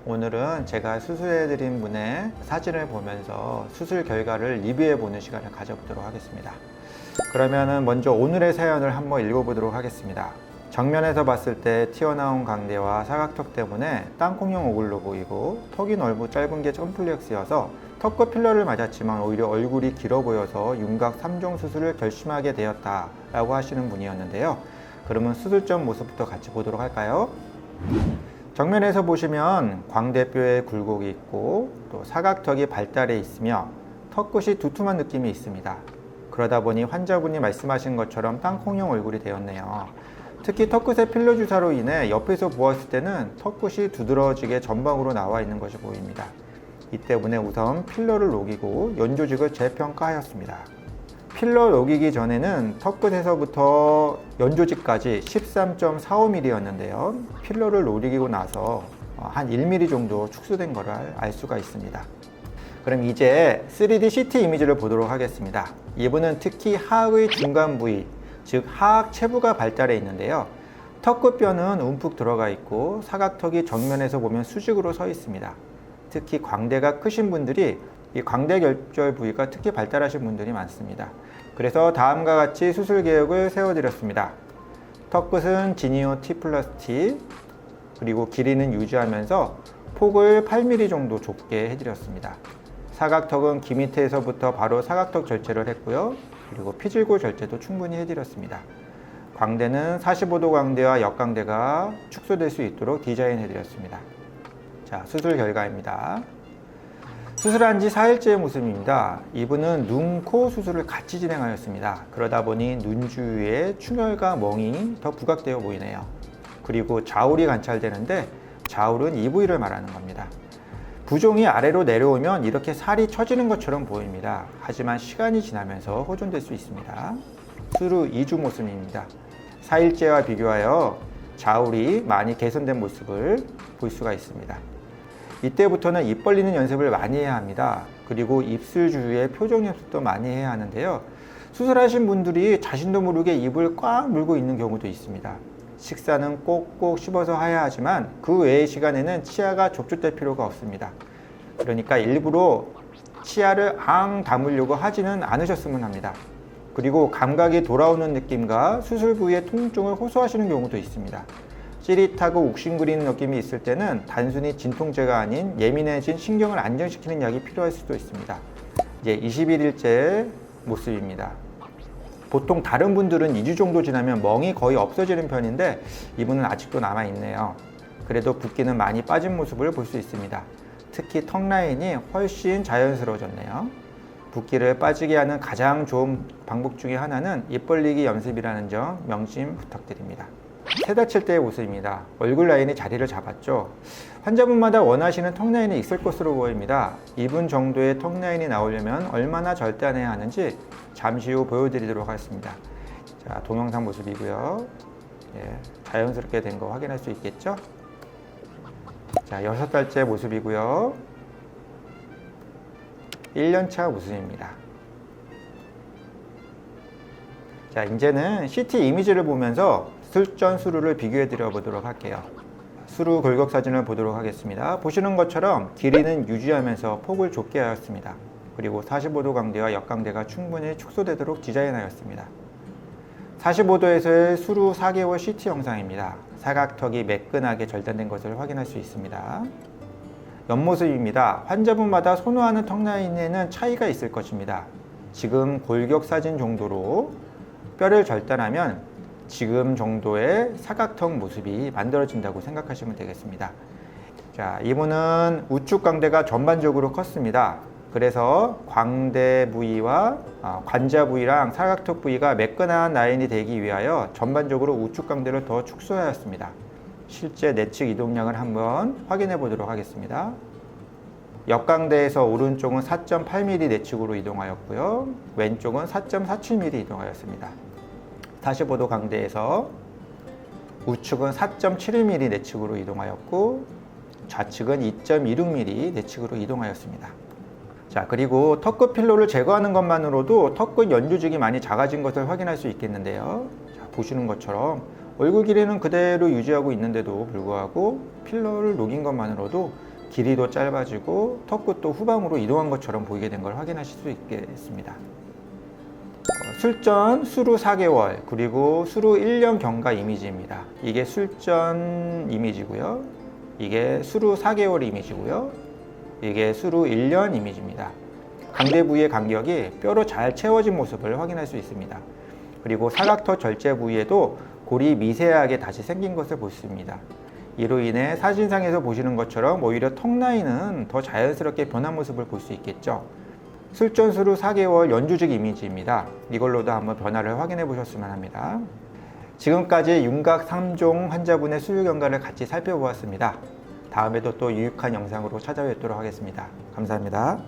오늘은 제가 수술해드린 분의 사진을 보면서 수술 결과를 리뷰해보는 시간을 가져보도록 하겠습니다. 그러면은 먼저 오늘의 사연을 한번 읽어보도록 하겠습니다. 정면에서 봤을 때 튀어나온 광대와 사각턱 때문에 땅콩형 오글로 보이고 턱이 넓고 짧은 게 컴플렉스여서 턱끝 필러를 맞았지만 오히려 얼굴이 길어 보여서 윤곽 3종 수술을 결심하게 되었다 라고 하시는 분이었는데요. 그러면 수술 전 모습부터 같이 보도록 할까요? 정면에서 보시면 광대뼈에 굴곡이 있고 또 사각턱이 발달해 있으며 턱끝이 두툼한 느낌이 있습니다. 그러다 보니 환자분이 말씀하신 것처럼 땅콩형 얼굴이 되었네요. 특히 턱끝의 필러 주사로 인해 옆에서 보았을 때는 턱끝이 두드러지게 전방으로 나와 있는 것이 보입니다. 이 때문에 우선 필러를 녹이고 연조직을 재평가하였습니다. 필러 녹이기 전에는 턱끝에서부터 연조직까지 13.45mm였는데요. 필러를 녹이고 나서 한 1mm 정도 축소된 것을 알 수가 있습니다. 그럼 이제 3D CT 이미지를 보도록 하겠습니다. 이분은 특히 하악의 중간 부위, 즉 하악 체부가 발달해 있는데요. 턱끝뼈는 움푹 들어가 있고 사각턱이 정면에서 보면 수직으로 서 있습니다. 특히 광대가 크신 분들이 이 광대 결절 부위가 특히 발달하신 분들이 많습니다. 그래서 다음과 같이 수술 계획을 세워드렸습니다. 턱끝은 지니어 T 플러스 T, 그리고 길이는 유지하면서 폭을 8mm 정도 좁게 해드렸습니다. 사각턱은 귀 밑에서부터 바로 사각턱 절제를 했고요. 그리고 피질고 절제도 충분히 해드렸습니다. 광대는 45도 광대와 역광대가 축소될 수 있도록 디자인해드렸습니다. 자, 수술 결과입니다. 수술한 지 4일째의 모습입니다. 이분은 눈, 코 수술을 같이 진행하였습니다. 그러다 보니 눈 주위에 충혈과 멍이 더 부각되어 보이네요. 그리고 좌울이 관찰되는데 좌울은 이 부위를 말하는 겁니다. 부종이 아래로 내려오면 이렇게 살이 처지는 것처럼 보입니다. 하지만 시간이 지나면서 호전될 수 있습니다. 수술 후 2주 모습입니다. 4일째와 비교하여 좌울이 많이 개선된 모습을 볼 수가 있습니다. 이때부터는 입 벌리는 연습을 많이 해야 합니다. 그리고 입술 주위에 표정 연습도 많이 해야 하는데요. 수술하신 분들이 자신도 모르게 입을 꽉 물고 있는 경우도 있습니다. 식사는 꼭꼭 씹어서 해야 하지만 그 외의 시간에는 치아가 족족될 필요가 없습니다. 그러니까 일부러 치아를 앙 다물려고 하지는 않으셨으면 합니다. 그리고 감각이 돌아오는 느낌과 수술 부위의 통증을 호소하시는 경우도 있습니다. 찌릿하고 욱신거리는 느낌이 있을 때는 단순히 진통제가 아닌 예민해진 신경을 안정시키는 약이 필요할 수도 있습니다. 이제 21일째 모습입니다. 보통 다른 분들은 2주 정도 지나면 멍이 거의 없어지는 편인데 이분은 아직도 남아있네요. 그래도 붓기는 많이 빠진 모습을 볼 수 있습니다. 특히 턱 라인이 훨씬 자연스러워졌네요. 붓기를 빠지게 하는 가장 좋은 방법 중에 하나는 입 벌리기 연습이라는 점 명심 부탁드립니다. 세다칠 때의 모습입니다. 얼굴 라인이 자리를 잡았죠. 환자분마다 원하시는 턱 라인이 있을 것으로 보입니다. 이분 정도의 턱 라인이 나오려면 얼마나 절단해야 하는지 잠시 후 보여드리도록 하겠습니다. 자, 동영상 모습이고요. 예, 자연스럽게 된 거 확인할 수 있겠죠? 자, 6달째 모습이고요. 1년차 모습입니다. 자, 이제는 CT 이미지를 보면서 수술 전 수루를 비교해 드려 보도록 할게요. 수루 골격 사진을 보도록 하겠습니다. 보시는 것처럼 길이는 유지하면서 폭을 좁게 하였습니다. 그리고 45도 광대와 역광대가 충분히 축소되도록 디자인하였습니다. 45도에서의 수루 4개월 CT 영상입니다. 사각턱이 매끈하게 절단된 것을 확인할 수 있습니다. 옆모습입니다. 환자분마다 선호하는 턱 라인에는 차이가 있을 것입니다. 지금 골격 사진 정도로 뼈를 절단하면 지금 정도의 사각턱 모습이 만들어진다고 생각하시면 되겠습니다. 자, 이분은 우측 광대가 전반적으로 컸습니다. 그래서 광대 부위와 관자 부위랑 사각턱 부위가 매끈한 라인이 되기 위하여 전반적으로 우측 광대를 더 축소하였습니다. 실제 내측 이동량을 한번 확인해 보도록 하겠습니다. 역광대에서 오른쪽은 4.8mm 내측으로 이동하였고요. 왼쪽은 4.47mm 이동하였습니다. 45도 광대에서 우측은 4.71mm 내측으로 이동하였고 좌측은 2.26mm 내측으로 이동하였습니다. 자, 그리고 턱끝 필러를 제거하는 것만으로도 턱끝 연조직이 많이 작아진 것을 확인할 수 있겠는데요. 자, 보시는 것처럼 얼굴 길이는 그대로 유지하고 있는데도 불구하고 필러를 녹인 것만으로도 길이도 짧아지고 턱끝도 후방으로 이동한 것처럼 보이게 된 걸 확인하실 수 있겠습니다. 술전 수루 4개월 그리고 수루 1년 경과 이미지입니다. 이게 술전 이미지고요. 이게 수루 4개월 이미지고요. 이게 수루 1년 이미지입니다. 광대 부위의 간격이 뼈로 잘 채워진 모습을 확인할 수 있습니다. 그리고 사각턱 절제 부위에도 골이 미세하게 다시 생긴 것을 볼 수 있습니다. 이로 인해 사진상에서 보시는 것처럼 오히려 턱 라인은 더 자연스럽게 변한 모습을 볼 수 있겠죠. 술전 수루 4개월 연주직 이미지입니다. 이걸로도 한번 변화를 확인해 보셨으면 합니다. 지금까지 윤곽 3종 환자분의 수유 경과를 같이 살펴보았습니다. 다음에도 또 유익한 영상으로 찾아뵙도록 하겠습니다. 감사합니다.